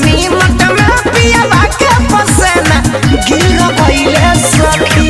Minute में पियावा के पसेना गिर गइले सखी।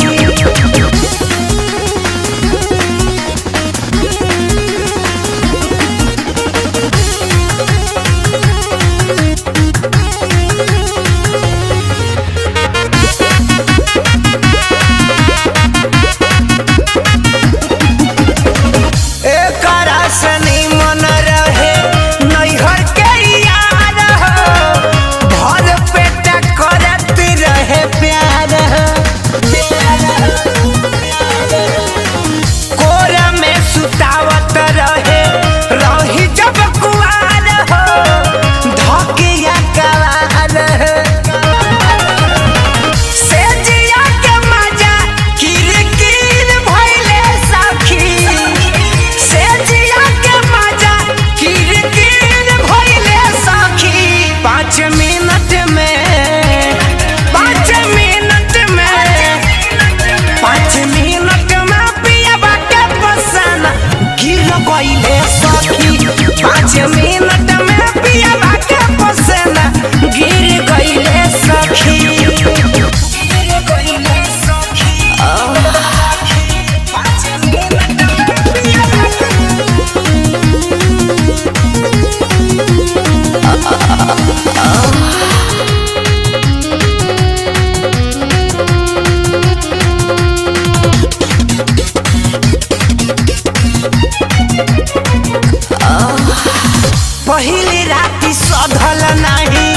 पहली राती सधल नहीं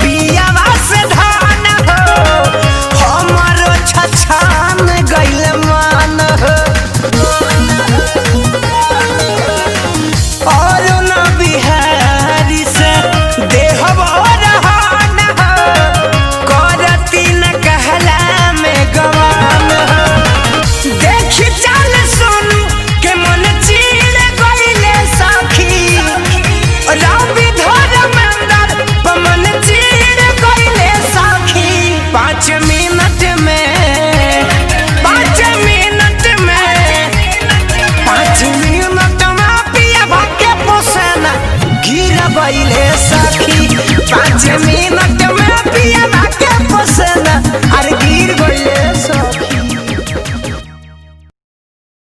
पियावा से धान हो हमारो छछान गइल मान हो और न बिहारी से देहब रहन हो करती न कहला में गवान हो देखी चाल सोनू के मन चीर गइले सखी। रवि धर्मेंद्र पमन चीर गइले सखी। 5 मिनट में 5 मिनट में 5 मिनट में पियावा के पसेना गिर गइले सखी। 5 मिनट